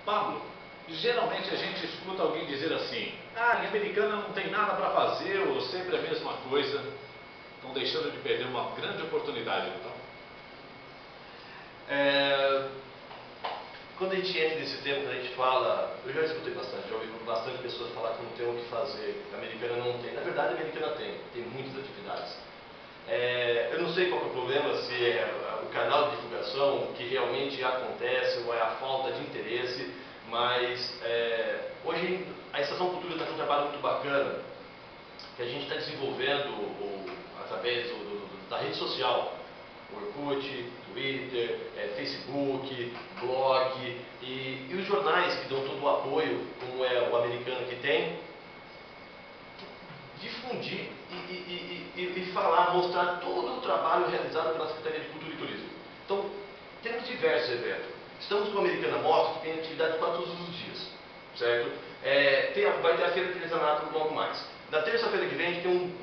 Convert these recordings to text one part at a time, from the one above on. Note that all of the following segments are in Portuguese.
Pablo, geralmente a gente escuta alguém dizer assim: ah, em Americana não tem nada para fazer, ou sempre a mesma coisa. Estão deixando de perder uma grande oportunidade, então. Quando a gente entra nesse tema, quando a gente fala, eu já escutei bastante, já ouvi bastante pessoas falar que não tem o que fazer, que a Americana não tem. Na verdade, a Americana tem muitas atividades. Eu não sei qual é o problema, se é o canal de divulgação, o que realmente acontece, ou é a falta de interesse, mas hoje a Estação Cultura está com um trabalho muito bacana, que a gente está desenvolvendo através da rede social, Orkut, Twitter, Facebook, blog e os jornais que dão todo o apoio, como é o Americano que tem, difundir e falar, mostrar todo o trabalho realizado pela Secretaria de Cultura e Turismo. Então, temos diversos eventos. Estamos com a Americana Mostra, que tem atividade quase todos os dias, certo? Vai ter a Feira de Artesanato logo mais. Na terça-feira que vem, a gente tem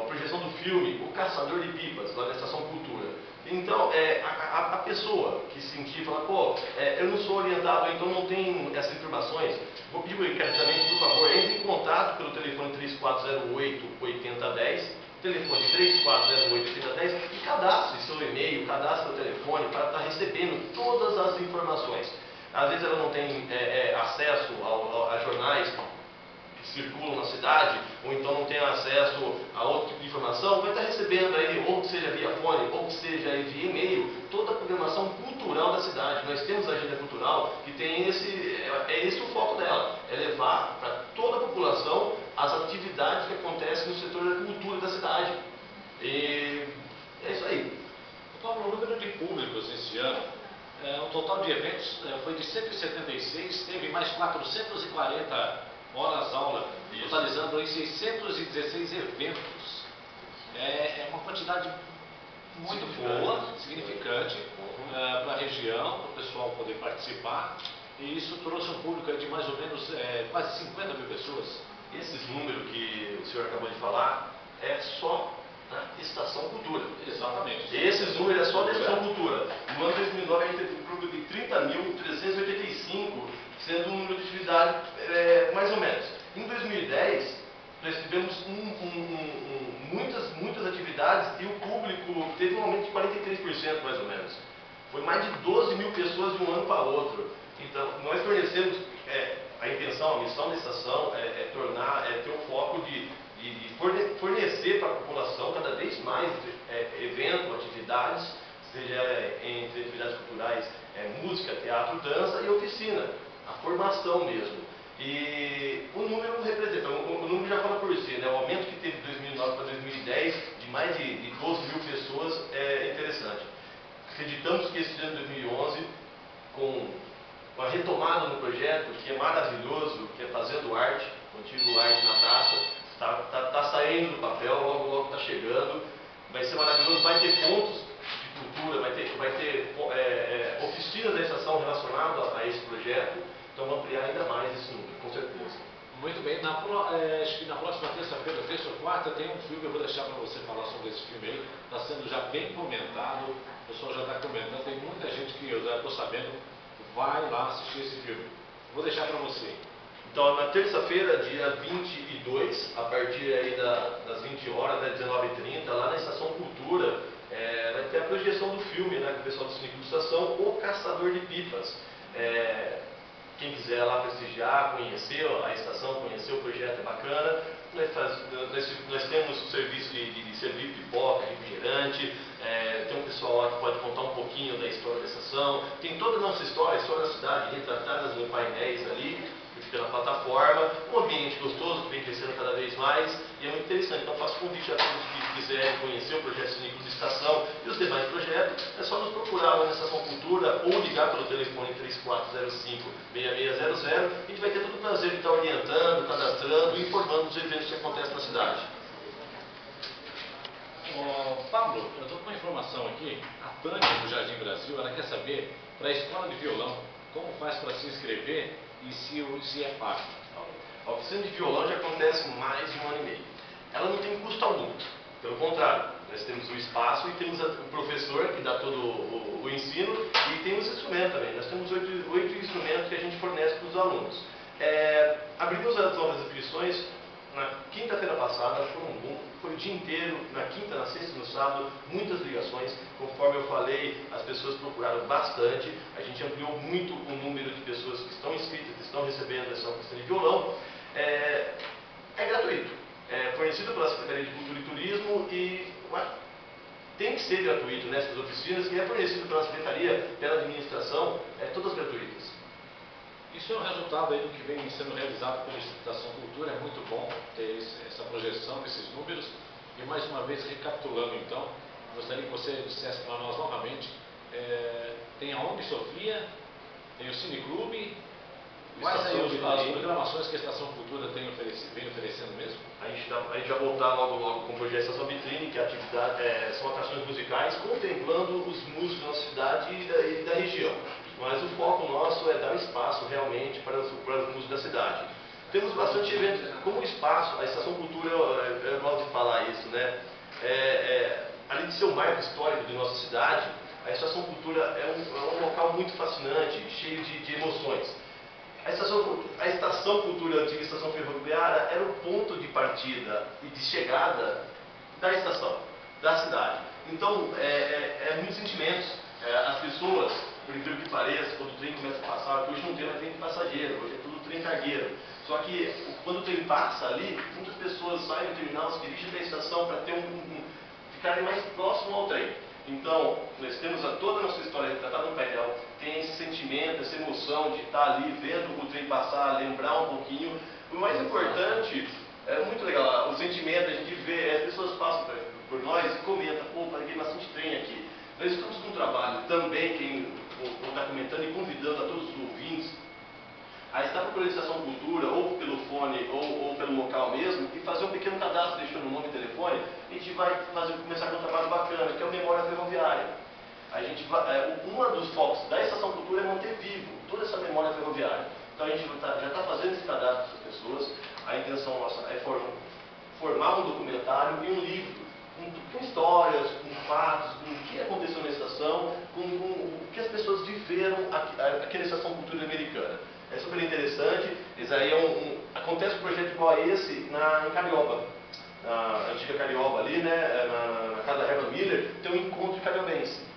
a projeção do filme O Caçador de Pipas, lá na Estação Cultura. Então, a pessoa que se sentir e falar, pô, eu não sou orientado, então não tenho essas informações, vou pedir encarecidamente, por favor, entre em contato pelo telefone 3408-8010, telefone 3408-8010 e cadastre seu e-mail, cadastre seu telefone para estar recebendo todas as informações. Às vezes ela não tem acesso a jornais que circulam na cidade, ou então não tem acesso a outro tipo de informação, vai estar recebendo aí, ou que seja via fone, ou que seja via e-mail, toda a programação cultural da cidade. Nós temos a agenda cultural que tem esse o foco dela, é levar para toda a população as atividades que acontecem no setor da cultura da cidade. E é isso aí. Paulo, o número de públicos esse ano, o total de eventos foi de 176, teve mais 440 horas-aula, totalizando em 616 eventos. É uma quantidade muito boa, significante para a região, para o pessoal poder participar, e isso trouxe um público de mais ou menos quase 50 mil pessoas. Esses números que o senhor acabou de falar é só da Estação Cultura. Exatamente. Esses números é só da Estação Cultura. No ano de 2009 a gente teve um público de 30.385, sendo um número de atividade mais ou menos. Em 2010, nós tivemos muitas atividades e o público teve um aumento de 43% mais ou menos. Foi mais de 12 mil pessoas de um ano para outro. Então, nós fornecemos, a intenção, a missão da estação ter o foco de fornecer para a população cada vez mais eventos, atividades, seja entre atividades culturais, música, teatro, dança e oficina, a formação mesmo. E o número representa, o número já fala por si, né? O aumento que teve de 2009 para 2010, de mais de 12 mil pessoas, é interessante. Acreditamos que esse ano de 2011, com a retomada no projeto, que é maravilhoso, que é fazendo arte, contigo arte na praça, está saindo do papel, logo está chegando, vai ser maravilhoso, vai ter pontos de cultura, vai ter oficinas da estação relacionadas a esse projeto, então vamos ampliar ainda mais esse número, com certeza. Muito bem, acho que na próxima terça-feira, terça ou quarta, tem um filme, eu vou deixar para você falar sobre esse filme aí, está sendo já bem comentado, o pessoal já está comentando, tem muita gente que eu já estou sabendo, vai lá assistir esse filme. Vou deixar para você. Então, na terça-feira, dia 22, a partir aí das 20 horas, né, 19h30, lá na Estação Cultura, vai ter a projeção do filme, né, com o pessoal do Cineclube Estação, O Caçador de Pipas. Quem quiser lá prestigiar, conhecer a estação, conhecer o projeto é bacana. Nós temos o serviço de servir pipoca, refrigerante, tem um pessoal lá que pode contar um pouquinho da história da estação. Tem toda a nossa história, a história da cidade, retratadas em painéis ali, que fica na plataforma. Um ambiente gostoso que vem crescendo cada vez mais e é muito interessante. Então faço convite a todos que quiserem conhecer o projeto Cineclube Estação e os demais projetos. É só nos procurar lá na Estação Cultura ou ligar pelo telefone 3405-6600. A gente vai ter todo o prazer de estar orientando, cadastrando e informando dos eventos que acontecem na cidade. Pablo, eu estou com uma informação aqui. A Tânia do Jardim Brasil, ela quer saber, para a escola de violão, como faz para se inscrever e se é pago. A oficina de violão já acontece há mais de um ano e meio. Ela não tem custo algum. Pelo contrário, nós temos o espaço e temos o professor que dá todo o ensino e temos o instrumento também. Nós temos oito instrumento que a gente fornece para os alunos. Abrimos as novas inscrições na quinta-feira passada, foi o dia inteiro, na quinta, na sexta e no sábado, muitas ligações. Conforme eu falei, as pessoas procuraram bastante, a gente ampliou muito o número de pessoas que estão inscritas, que estão recebendo essa oficina de violão. É gratuito, é fornecido pela Secretaria de Cultura e Turismo e tem que ser gratuito nessas oficinas, que é fornecido pela Secretaria, pela administração, todas gratuitas. Isso é um resultado aí do que vem sendo realizado pela Instituição Cultura, é muito bom ter essa projeção desses números. E mais uma vez, recapitulando então, gostaria que você dissesse para nós novamente, tem a ONG Sofia, tem o Cineclube, quais aí as programações que a Estação Cultura vem oferecendo mesmo? A gente vai voltar logo com o projeto Estação Vitrine, que são atrações musicais, contemplando os músicos da nossa cidade e da região. Mas o foco nosso é dar espaço realmente para os músicos da cidade. Temos bastante eventos, como espaço, a Estação Cultura, eu gosto de falar isso, né? Além de ser um marco histórico de nossa cidade, a Estação Cultura é um local muito fascinante, cheio de emoções. A Estação Cultura, a antiga Estação Ferroviária, era o ponto de partida e de chegada da estação, da cidade. Então, muitos sentimentos. As pessoas, por incrível que pareça, quando o trem começa a passar, que hoje não tem mais trem de passageiro, hoje é tudo trem cargueiro. Só que, quando o trem passa ali, muitas pessoas saem do terminal, se dirigem até a estação para ficarem mais próximo ao trem. Então, nós temos toda a nossa história retratada no painel, tem esse sentimento, essa emoção de estar ali, vendo o trem passar, lembrar um pouquinho. O mais importante, é muito legal, o sentimento, a gente vê, as pessoas passam por nós e comentam, pô, paguei bastante trem aqui. Nós estamos com um trabalho também, quem vou estar comentando e convidando a todos os ouvintes, a estar procurando a Estação Cultura, ou pelo fone, ou pelo local mesmo, e fazer um pequeno cadastro, deixando o nome e telefone, e a gente vai começar com um trabalho bacana, que é o Memória Ferroviária. Um dos focos da Estação Cultura é manter vivo toda essa memória ferroviária. Então a gente já está fazendo esse cadastro dessas pessoas. A intenção nossa é formar um documentário e um livro, com histórias, com fatos, com o que aconteceu na estação, com o que as pessoas viveram aqui na Estação Cultura Americana. É super interessante. Esse aí acontece um projeto igual a esse em Carioba, na antiga Carioba ali, né, na casa da Herman Miller, tem um encontro cariobense.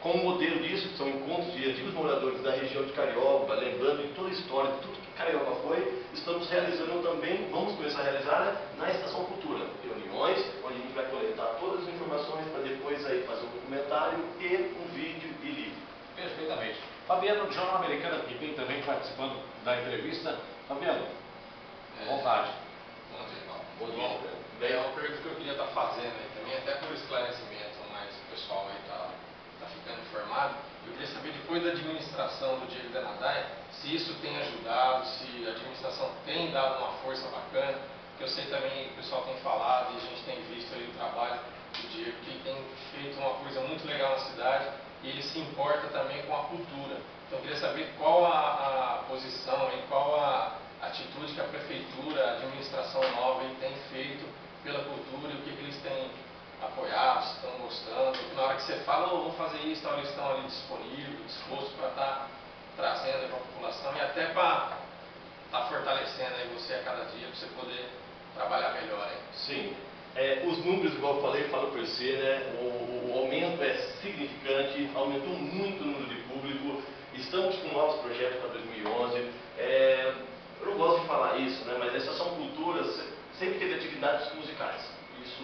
Como modelo disso, que são encontros de antigos moradores da região de Carioba, lembrando de toda a história, de tudo que Carioba foi, estamos realizando também, vamos começar a realizar na Estação Cultura. Reuniões, onde a gente vai coletar todas as informações para depois aí fazer um documentário e um vídeo e livro. Perfeitamente. Fabiano, do Jornal Americano, que tem também participando da entrevista. Fabiano, à vontade. Bom dia, Paulo. Bom dia. Bem, é uma pergunta que eu queria estar fazendo aí também, até por esclarecimento, mas o pessoal aí está ficando informado. Eu queria saber, depois da administração do Diego Denadai, se isso tem ajudado, se a administração tem dado uma força bacana, que eu sei também, o pessoal tem falado e a gente tem visto aí o trabalho do Diego, que tem feito uma coisa muito legal na cidade e ele se importa também com a cultura. Então eu queria saber qual a posição e qual a atitude que a prefeitura, a administração nova aí tem feito pela cultura e o que eles têm apoiado, se estão gostando. Na hora que você fala, oh, vamos fazer isso, eles estão ali disponíveis, dispostos para estar trazendo para a população e até para estar fortalecendo aí você a cada dia, para você poder trabalhar melhor aí. Sim. Os números, igual eu falei, falam por si, né? O aumento é significante, aumentou muito o número de público, estamos com novos projetos para 2011. Eu não gosto de falar isso, né? Mas a Estação Cultura sempre teve atividades musicais. Isso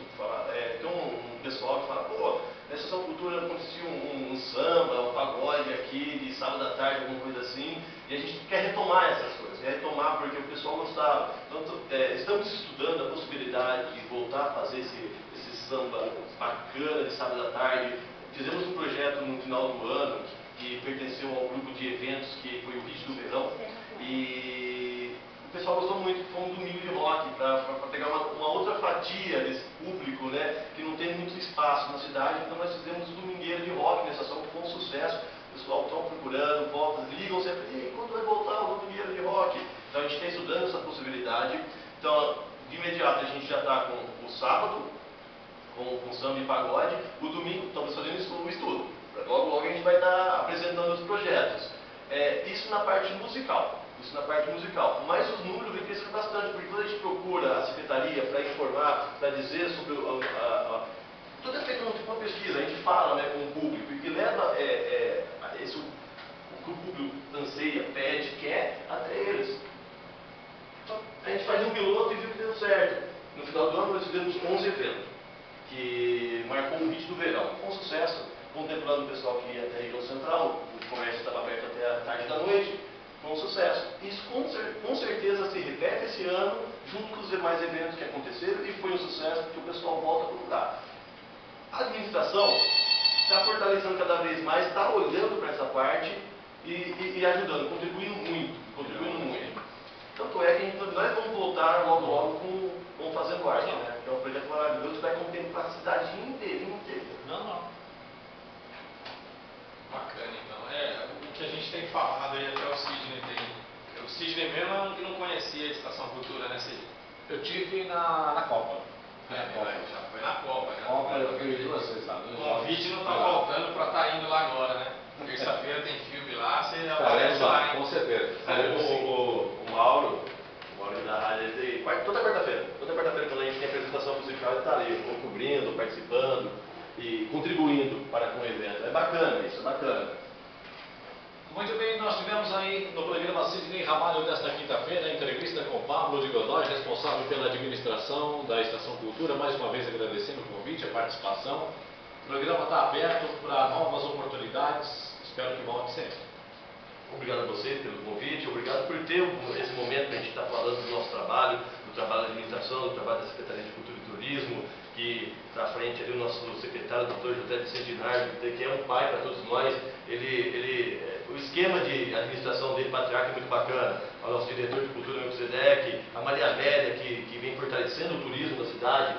tem um pessoal que fala, pô, na Estação Cultura acontecia um samba, um pagode aqui de sábado à tarde, alguma coisa assim, e a gente quer retomar essas coisas, quer retomar porque o pessoal gostava. Então, estamos estudando a possibilidade de voltar a fazer esse samba bacana de sábado à tarde. Fizemos um projeto no final do ano que pertenceu ao grupo de eventos que foi o Hit do Verão, e o pessoal gostou muito, foi um domingo de rock, para pegar uma outra fatia desse público, né, que não tem muito espaço na cidade. Então nós fizemos o domingueiro de rock na estação, que foi um sucesso. O pessoal está procurando, volta, ligam sempre, e quando vai voltar o domingueiro de rock? Então a gente está estudando essa possibilidade. Então, de imediato a gente já está com o sábado, com samba e pagode. O domingo estamos fazendo o estudo. Logo a gente vai estar apresentando os projetos. Isso na parte musical. Mas os números vêm crescendo bastante, porque quando a gente procura a secretaria para informar, para dizer sobre tudo é feito numa pesquisa, a gente fala, né, com o público, e que leva o que o público anseia, pede, quer, até eles. Então, a gente faz um piloto e viu que deu certo. No final do ano nós fizemos 11 eventos, que marcou o hit do verão. Foi um sucesso, contemplando o pessoal que ia até a região central, o comércio estava aberto até a tarde da noite. Foi um sucesso. Isso com certeza se repete esse ano, junto com os demais eventos que aconteceram, e foi um sucesso porque o pessoal volta a procurar. A administração está fortalecendo cada vez mais, está olhando para essa parte e ajudando, contribuindo muito. Tanto é que nós vamos voltar logo com Fazendo Arte, né? Que é um projeto maravilhoso que vai contemplar a cidade inteira. Não. Bacana, então. O que a gente tem falado aí, até o Sidney tem. O Sidney mesmo é um que não conhecia a Estação Cultura, né, Sidney? Eu tive na Copa. Já foi na Copa, né? Copa eu fui 2 vezes lá. O convite não está voltando para estar indo lá agora, né? Terça-feira tem filme lá, você aparece lá, hein? Com certeza. O Mauro da rádio, toda quarta-feira quando a gente tem apresentação musical, ele está ali, cobrindo, participando e contribuindo para com o evento. É bacana isso, é bacana. Muito bem, nós tivemos aí no programa Sidney Ramalho desta quinta-feira a entrevista com Pablo de Godoy, responsável pela administração da Estação Cultura. Mais uma vez agradecendo o convite, a participação. O programa está aberto para novas oportunidades. Espero que volte sempre. Obrigado a vocês pelo convite, obrigado por ter esse momento que a gente está falando do nosso trabalho, do trabalho da administração, do trabalho da Secretaria de Cultura e Turismo, que está à frente ali o nosso secretário, o Dr. José Vicente Nardo, que é um pai para todos nós. O esquema de administração dele, patriarca, é muito bacana. O nosso diretor de cultura, Melquisedeque, a Maria Amélia, que vem fortalecendo o turismo da cidade.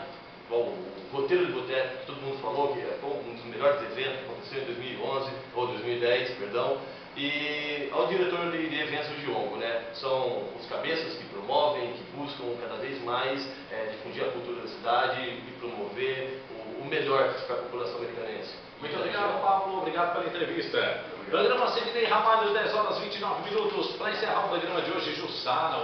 O roteiro de boteco, que todo mundo falou, que é um dos melhores eventos que aconteceu em 2011, ou 2010, perdão. E ao diretor de eventos do Giongo, né? São os cabeças que promovem, que buscam cada vez mais difundir a cultura da cidade e promover o melhor para a população americanense. Muito obrigado, Pablo. Obrigado pela entrevista. Programa Sidney Ramalho, 10 horas 29 minutos. Para encerrar o programa de hoje, Jussara,